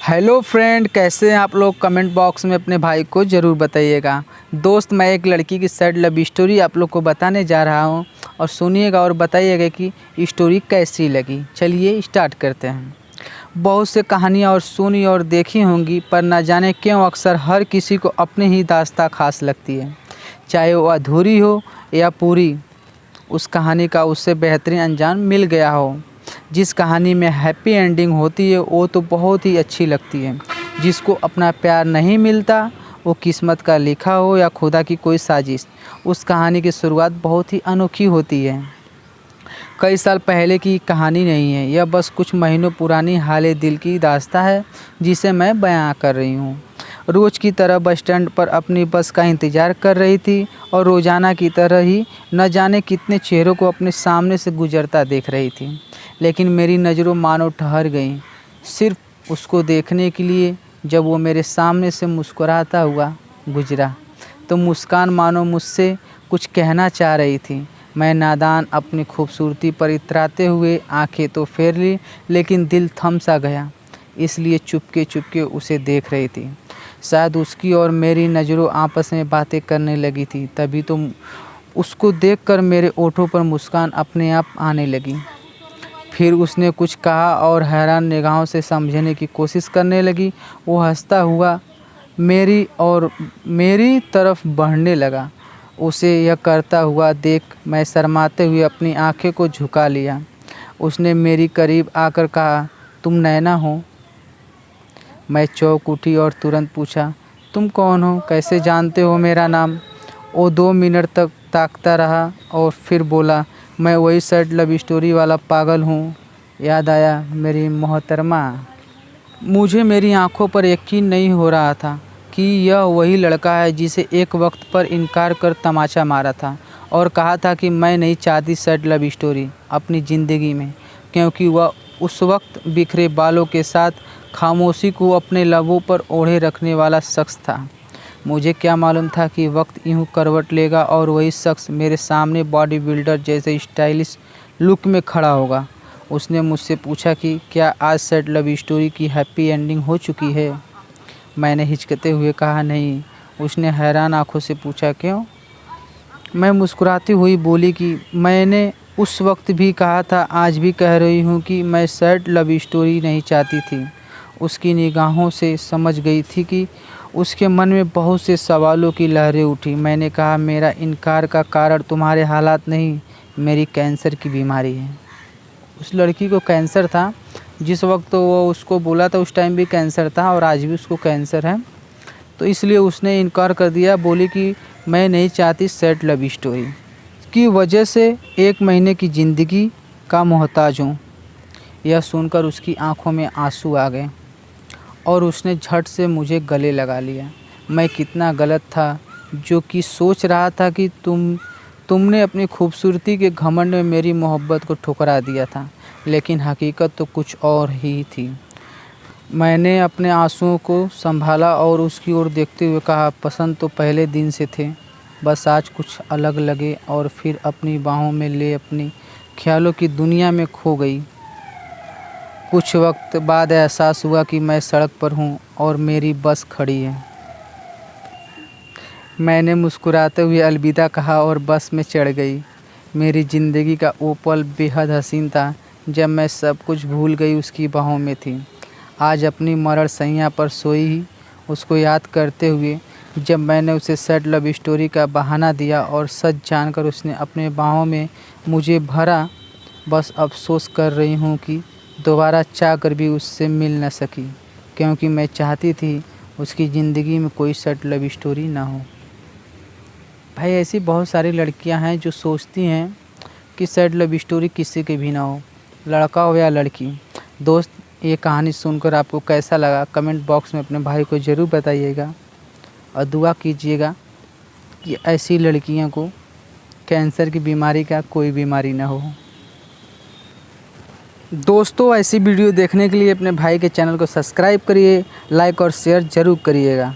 Hello friend, कैसे हैं आप लोग? कमेंट बॉक्स में अपने भाई को ज़रूर बताइएगा। दोस्त, मैं एक लड़की की सैड लव स्टोरी आप लोग को बताने जा रहा हूं और सुनिएगा और बताइएगा कि स्टोरी कैसी लगी। चलिए स्टार्ट करते हैं। बहुत से कहानियां और सुनी और देखी होंगी, पर ना जाने क्यों अक्सर हर किसी को अपनी ही दास्तां खास लगती है। चाहे वो अधूरी हो या पूरी, उस कहानी का उससे बेहतरीन अंजाम मिल गया हो। जिस कहानी में हैप्पी एंडिंग होती है वो तो बहुत ही अच्छी लगती है। जिसको अपना प्यार नहीं मिलता, वो किस्मत का लिखा हो या खुदा की कोई साजिश, उस कहानी की शुरुआत बहुत ही अनोखी होती है। कई साल पहले की कहानी नहीं है, यह बस कुछ महीनों पुरानी हाले दिल की दास्तां है जिसे मैं बयां कर रही हूँ। रोज़ की तरह बस स्टैंड पर अपनी बस का इंतज़ार कर रही थी और रोज़ाना की तरह ही न जाने कितने चेहरों को अपने सामने से गुजरता देख रही थी। लेकिन मेरी नज़रों मानो ठहर गईं, सिर्फ उसको देखने के लिए। जब वो मेरे सामने से मुस्कुराता हुआ गुजरा तो मुस्कान मानो मुझसे कुछ कहना चाह रही थी। मैं नादान अपनी खूबसूरती पर इतराते हुए आंखें तो फेर ली, लेकिन दिल थम सा गया, इसलिए चुपके चुपके उसे देख रही थी। शायद उसकी और मेरी नज़रों आपस में बातें करने लगी थी, तभी तो उसको देखकर मेरे ओठों पर मुस्कान अपने आप आने लगी। फिर उसने कुछ कहा और हैरान निगाहों से समझने की कोशिश करने लगी। वो हंसता हुआ मेरी तरफ बढ़ने लगा। उसे यह करता हुआ देख मैं शर्माते हुए अपनी आंखें को झुका लिया। उसने मेरी करीब आकर कहा, तुम नैना हो? मैं चौंक उठी और तुरंत पूछा, तुम कौन हो? कैसे जानते हो मेरा नाम? वो 2 मिनट तक ताकता रहा और फिर बोला, मैं वही सैड लव स्टोरी वाला पागल हूँ। याद आया मेरी मोहतरमा। मुझे मेरी आंखों पर यकीन नहीं हो रहा था कि यह वही लड़का है जिसे एक वक्त पर इनकार कर तमाचा मारा था और कहा था कि मैं नहीं चाहती सैड लव स्टोरी अपनी ज़िंदगी में, क्योंकि वह उस वक्त बिखरे बालों के साथ खामोशी को अपने लबों पर ओढ़े रखने वाला शख्स था। मुझे क्या मालूम था कि वक्त यूँ करवट लेगा और वही शख्स मेरे सामने बॉडी बिल्डर जैसे स्टाइलिश लुक में खड़ा होगा। उसने मुझसे पूछा कि क्या आज सैड लव स्टोरी की हैप्पी एंडिंग हो चुकी है? मैंने हिचकते हुए कहा, नहीं। उसने हैरान आंखों से पूछा, क्यों? मैं मुस्कुराती हुई बोली कि मैंने उस वक्त भी कहा था, आज भी कह रही हूँ कि मैं सैड लव स्टोरी नहीं चाहती थी। उसकी निगाहों से समझ गई थी कि उसके मन में बहुत से सवालों की लहरें उठी। मैंने कहा, मेरा इनकार का कारण तुम्हारे हालात नहीं, मेरी कैंसर की बीमारी है। उस लड़की को कैंसर था। जिस वक्त तो वो उसको बोला था उस टाइम भी कैंसर था और आज भी उसको कैंसर है, तो इसलिए उसने इनकार कर दिया। बोली कि मैं नहीं चाहती सैड लव स्टोरी की वजह से 1 महीने की ज़िंदगी का मोहताज हूँ। यह सुनकर उसकी आंखों में आंसू आ गए और उसने झट से मुझे गले लगा लिया। मैं कितना गलत था जो कि सोच रहा था कि तुमने अपनी खूबसूरती के घमंड में मेरी मोहब्बत को ठुकरा दिया था, लेकिन हकीकत तो कुछ और ही थी। मैंने अपने आंसुओं को संभाला और उसकी ओर देखते हुए कहा, पसंद तो पहले दिन से थे, बस आज कुछ अलग लगे। और फिर अपनी बाहों में ले अपनी ख्यालों की दुनिया में खो गई। कुछ वक्त बाद एहसास हुआ कि मैं सड़क पर हूँ और मेरी बस खड़ी है। मैंने मुस्कुराते हुए अलविदा कहा और बस में चढ़ गई। मेरी ज़िंदगी का वो पल बेहद हसीन था जब मैं सब कुछ भूल गई उसकी बाहों में थी। आज अपनी मरण सैया पर सोई उसको याद करते हुए जब मैंने उसे सैड लव स्टोरी का बहाना दिया और सच जानकर उसने अपने बाहों में मुझे भरा, बस अफसोस कर रही हूँ कि दोबारा चाह कर भी उससे मिल न सकी, क्योंकि मैं चाहती थी उसकी ज़िंदगी में कोई सैड लव स्टोरी ना हो। भाई, ऐसी बहुत सारी लड़कियां हैं जो सोचती हैं कि सैड लव स्टोरी किसी की भी ना हो, लड़का हो या लड़की। दोस्त, ये कहानी सुनकर आपको कैसा लगा कमेंट बॉक्स में अपने भाई को ज़रूर बताइएगा और दुआ कीजिएगा कि ऐसी लड़कियों को कैंसर की बीमारी का कोई बीमारी ना हो। दोस्तों, ऐसी वीडियो देखने के लिए अपने भाई के चैनल को सब्सक्राइब करिए, लाइक और शेयर ज़रूर करिएगा।